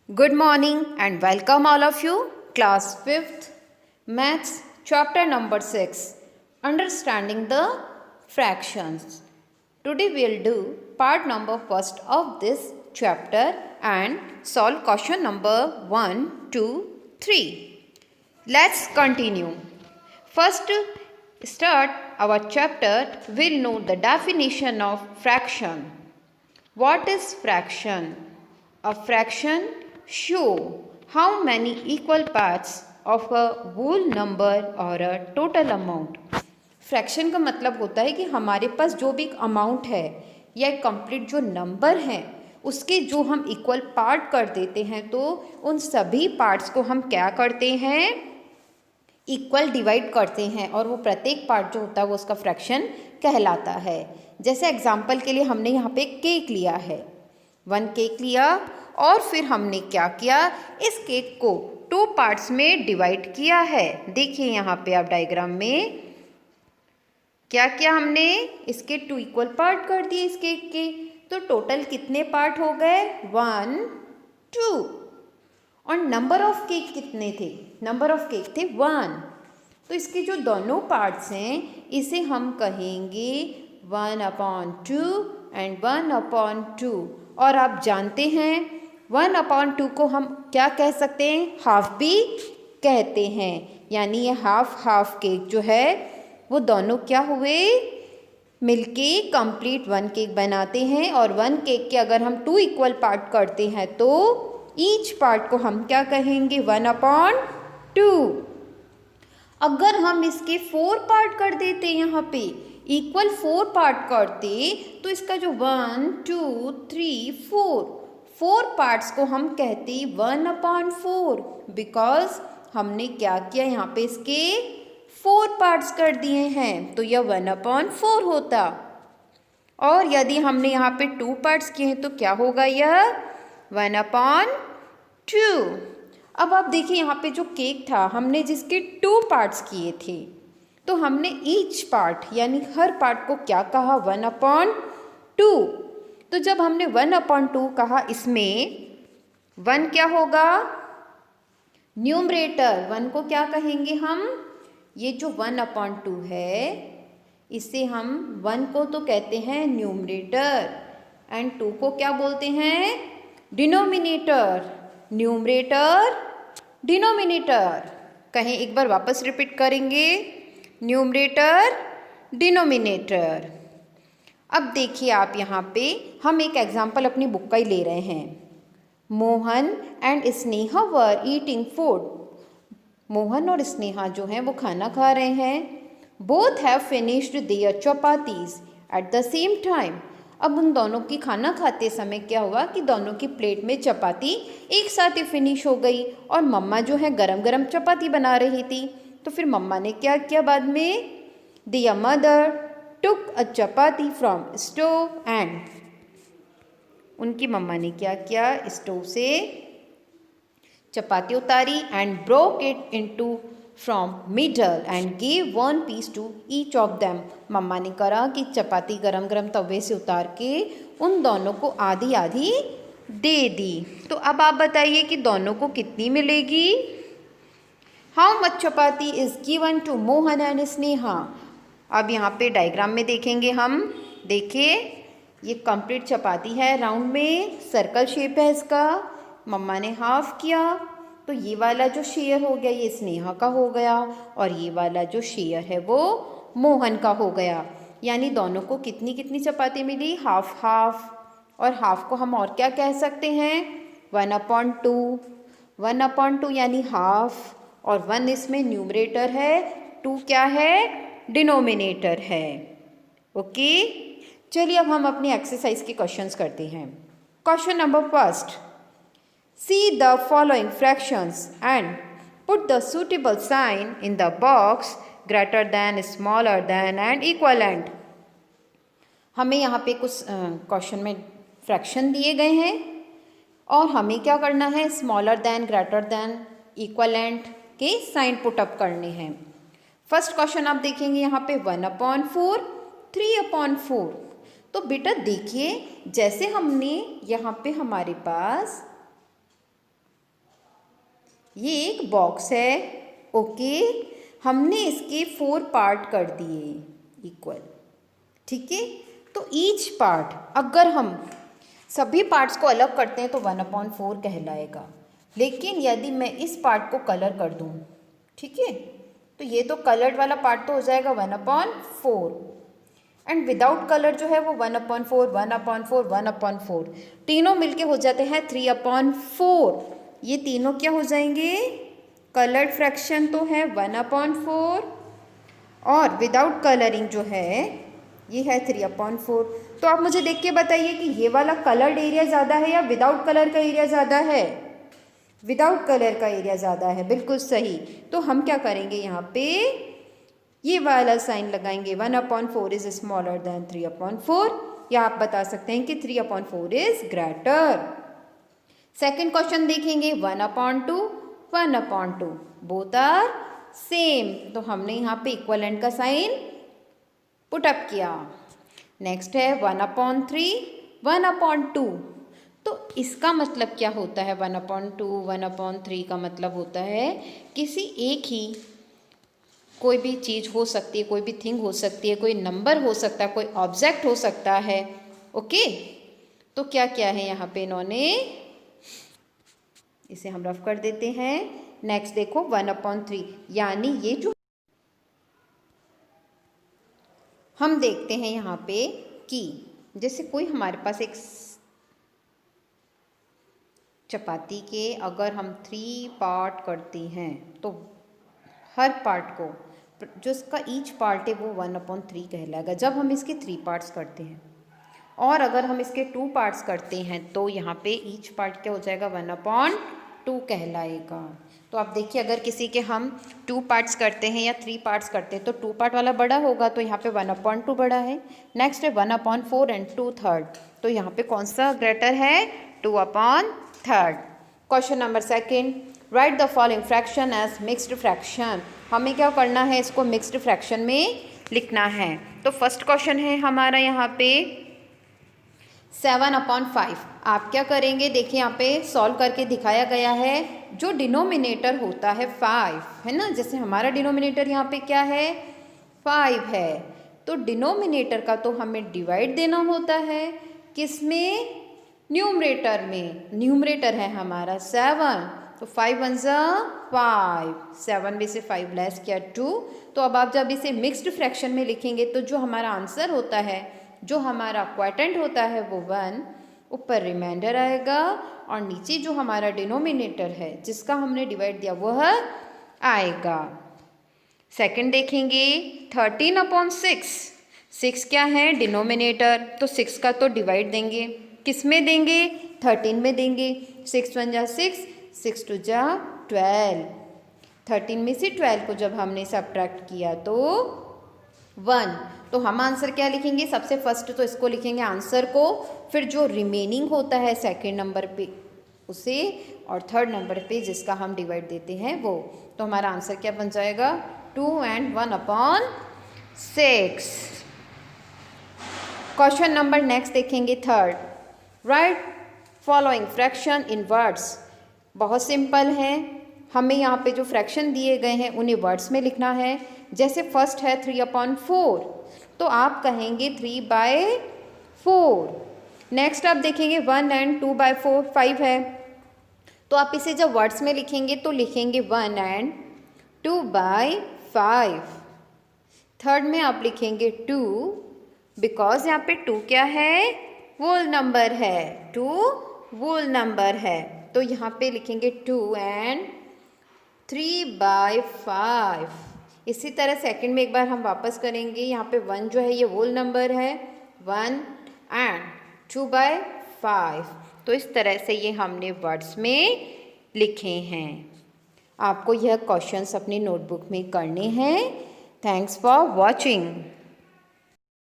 Good morning and welcome all of you. Class 5th Maths chapter number 6 Understanding the Fractions. Today we will do part number 1st of this chapter and solve question number 1, 2, 3. Let's continue. First start our chapter, we'll know the definition of fraction. What is fraction? A fraction show how many equal parts of a whole number or a total amount. Fraction का मतलब होता है कि हमारे पास जो भी amount है या कंप्लीट जो नंबर है उसके जो हम इक्वल पार्ट कर देते हैं तो उन सभी पार्ट्स को हम क्या करते हैं, इक्वल डिवाइड करते हैं और वो प्रत्येक पार्ट जो होता है वो उसका फ्रैक्शन कहलाता है। जैसे एग्जांपल के लिए हमने यहाँ पे केक लिया है, 1 केक लिया और फिर हमने क्या किया, इस केक को 2 पार्ट्स में डिवाइड किया है। देखिए यहाँ पे आप डायग्राम में क्या किया, हमने इसके 2 इक्वल पार्ट कर दिए इस केक के, तो टोटल कितने पार्ट हो गए, 1, 2। और नंबर ऑफ केक कितने थे, नंबर ऑफ केक थे 1। तो इसके जो दोनों पार्ट्स हैं इसे हम कहेंगे 1/2 एंड 1/2। और आप जानते हैं 1/2 को हम क्या कह सकते हैं, हाफ भी कहते हैं। यानी ये हाफ केक जो है वो दोनों क्या हुए, मिलके कंप्लीट 1 केक बनाते हैं। और 1 केक के अगर हम 2 इक्वल पार्ट करते हैं तो ईच पार्ट को हम क्या कहेंगे, 1/2। अगर हम इसके 4 पार्ट कर देते, यहाँ पे इक्वल 4 पार्ट करते तो इसका जो 1, 2, 3, 4 पार्ट्स को हम कहते 1/4, बिकॉज हमने क्या किया, यहाँ पे इसके 4 पार्ट्स कर दिए हैं तो यह 1/4 होता। और यदि हमने यहाँ पे 2 पार्ट्स किए हैं तो क्या होगा, यह 1/2। अब आप देखिए यहाँ पे जो केक था हमने जिसके 2 पार्ट्स किए थे तो हमने ईच पार्ट यानी हर पार्ट को क्या कहा, 1/2। तो जब हमने 1/2 कहा, इसमें 1 क्या होगा, न्यूमरेटर। 1 को क्या कहेंगे हम, ये जो 1/2 है इसे हम 1 को तो कहते हैं न्यूमरेटर एंड 2 को क्या बोलते हैं, डिनोमिनेटर। न्यूमरेटर डिनोमिनेटर, कहें एक बार वापस रिपीट करेंगे, न्यूमरेटर डिनोमिनेटर। अब देखिए आप यहाँ पे हम एक एग्जाम्पल अपनी बुक का ही ले रहे हैं। Mohan and Sneha were eating food. Mohan और स्नेहा जो हैं वो खाना खा रहे हैं। Both have finished their chapatis at the same time. अब उन दोनों की खाना खाते समय क्या हुआ कि दोनों की प्लेट में चपाती एक साथ ही फिनिश हो गई और मम्मा जो है गरम गरम चपाती बना रही थी। तो फिर मम्मा ने क्या किया बाद में, their mother took a chapati from stove and, उनकी मम्मा ने क्या किया, स्टोव से चपाती उतारी and broke it into from middle and give 1 piece to each of them. मम्मा ने करा कि चपाती गरम गरम तवे से उतार के उन दोनों को आधी आधी दे दी। तो अब आप बताइए कि दोनों को कितनी मिलेगी, how much chapati is given to Mohan and Sneha. अब यहाँ पे डायग्राम में देखेंगे हम, देखिए ये कंप्लीट चपाती है, राउंड में सर्कल शेप है इसका, मम्मा ने हाफ किया तो ये वाला जो शेयर हो गया ये स्नेहा का हो गया और ये वाला जो शेयर है वो मोहन का हो गया। यानी दोनों को कितनी कितनी चपाती मिली, हाफ हाफ। और हाफ को हम और क्या कह सकते हैं, 1/2। 1/2 यानी हाफ, और 1 इसमें न्यूमरेटर है, 2 क्या है, डिनोमिनेटर है। ओके, चलिए अब हम अपनी एक्सरसाइज के क्वेश्चंस करते हैं। Question number 1, see the following fractions and put the suitable sign in the box greater than, smaller than and equivalent। हमें यहाँ पे कुछ क्वेश्चन में फ्रैक्शन दिए गए हैं और हमें क्या करना है, smaller than, greater than, equivalent के साइन पुट अप करने हैं। फर्स्ट क्वेश्चन आप देखेंगे यहाँ पे 1/4, 3/4। तो बेटा देखिए जैसे हमने यहाँ पे हमारे पास ये एक बॉक्स है, ओके। हमने इसके 4 पार्ट कर दिए इक्वल, ठीक है। तो ईच पार्ट, अगर हम सभी पार्ट्स को अलग करते हैं तो 1/4 कहलाएगा। लेकिन यदि मैं इस पार्ट को कलर कर दूँ, ठीक है, तो ये तो कलर्ड वाला पार्ट तो हो जाएगा 1/4, एंड विदाउट कलर जो है वो 1/4, 1/4, 1/4, तीनों मिलके हो जाते हैं 3/4। ये तीनों क्या हो जाएंगे? कलर्ड फ्रैक्शन तो है 1/4, और विदाउट कलरिंग जो है ये है 3/4। तो आप मुझे देख के बताइए कि ये वाला कलर्ड एरिया ज़्यादा है या विदाउट कलर का एरिया ज़्यादा है? विदाउट कलर का एरिया ज़्यादा है, बिल्कुल सही। तो हम क्या करेंगे, यहाँ पे ये वाला साइन लगाएंगे, 1/4 इज स्मॉलर देन 3/4, या आप बता सकते हैं कि 3/4 इज ग्रेटर। सेकेंड क्वेश्चन देखेंगे, 1/2, 1/2 बोथ आर सेम, तो हमने यहाँ पे इक्वलेंट का साइन पुट अप किया। नेक्स्ट है 1/3, 1/2, तो इसका मतलब क्या होता है? 1/2, 1/3 का मतलब होता है किसी एक ही, कोई भी चीज़ हो सकती है, कोई भी थिंग हो सकती है, कोई नंबर हो सकता है, कोई ऑब्जेक्ट हो सकता है, ओके। तो क्या क्या है यहाँ पे, इन्होंने इसे हम रफ कर देते हैं। नेक्स्ट देखो 1/3, यानी ये जो हम देखते हैं यहाँ पे कि जैसे कोई हमारे पास एक चपाती के अगर हम 3 पार्ट करते हैं तो हर पार्ट को, जो इसका ईच पार्ट है वो 1/3 कहलाएगा जब हम इसके 3 पार्ट्स करते हैं। और अगर हम इसके 2 पार्ट्स करते हैं तो यहाँ पे ईच पार्ट क्या हो जाएगा, 1/2 कहलाएगा। तो आप देखिए, अगर किसी के हम 2 पार्ट्स करते हैं या 3 पार्ट्स करते हैं तो 2 पार्ट वाला बड़ा होगा, तो यहाँ पे 1/2 बड़ा है। नेक्स्ट है 1/4 एंड 2/3, तो यहाँ पे कौन सा ग्रेटर है, 2/3। Question number second, write the following fraction as mixed fraction. हमें क्या करना है, इसको मिक्स्ड फ्रैक्शन में लिखना है। तो फर्स्ट क्वेश्चन है हमारा यहाँ पे 7/5। आप क्या करेंगे, देखिए यहाँ पे सॉल्व करके दिखाया गया है। जो डिनोमिनेटर होता है 5 है ना, जैसे हमारा डिनोमिनेटर यहाँ पे क्या है, 5 है, तो डिनोमिनेटर का तो हमें डिवाइड देना होता है, किसमें, न्यूमरेटर में। न्यूमरेटर है हमारा 7, तो 5 1 5, 7 में से 5 लेस किया 2। तो अब आप जब इसे मिक्स्ड फ्रैक्शन में लिखेंगे तो जो हमारा आंसर होता है, जो हमारा क्वाटेंट होता है वो 1, ऊपर रिमाइंडर आएगा, और नीचे जो हमारा डिनोमिनेटर है जिसका हमने डिवाइड दिया वह आएगा। सेकंड देखेंगे 13/6। 6 क्या है, डिनोमिनेटर, तो 6 का तो डिवाइड देंगे, किस में देंगे, 13 में देंगे। 6 1 6, 6 2 12, 13 में से 12 को जब हमने सब्ट्रैक्ट किया तो 1। तो हम आंसर क्या लिखेंगे, सबसे फर्स्ट तो इसको लिखेंगे आंसर को, फिर जो रिमेनिंग होता है सेकेंड नंबर पे उसे, और थर्ड नंबर पे जिसका हम डिवाइड देते हैं वो। तो हमारा आंसर क्या बन जाएगा, 2 and 1/6। क्वेश्चन नंबर नेक्स्ट देखेंगे third, right following fraction in words. बहुत सिंपल है, हमें यहाँ पे जो फ्रैक्शन दिए गए हैं उन्हें वर्ड्स में लिखना है। जैसे फर्स्ट है 3/4, तो आप कहेंगे 3/4। नेक्स्ट आप देखेंगे 1 and 2/4, 5 है, तो आप इसे जब वर्ड्स में लिखेंगे तो लिखेंगे 1 and 2/5। थर्ड में आप लिखेंगे 2, बिकॉज यहाँ पे 2 क्या है, होल नंबर है, 2 होल नंबर है, तो यहाँ पे लिखेंगे 2 and 3/5। इसी तरह सेकंड में एक बार हम वापस करेंगे, यहाँ पे 1 जो है ये होल नंबर है, 1 and 2/5। तो इस तरह से ये हमने वर्ड्स में लिखे हैं। आपको यह क्वेश्चंस अपनी नोटबुक में करने हैं। Thanks for watching.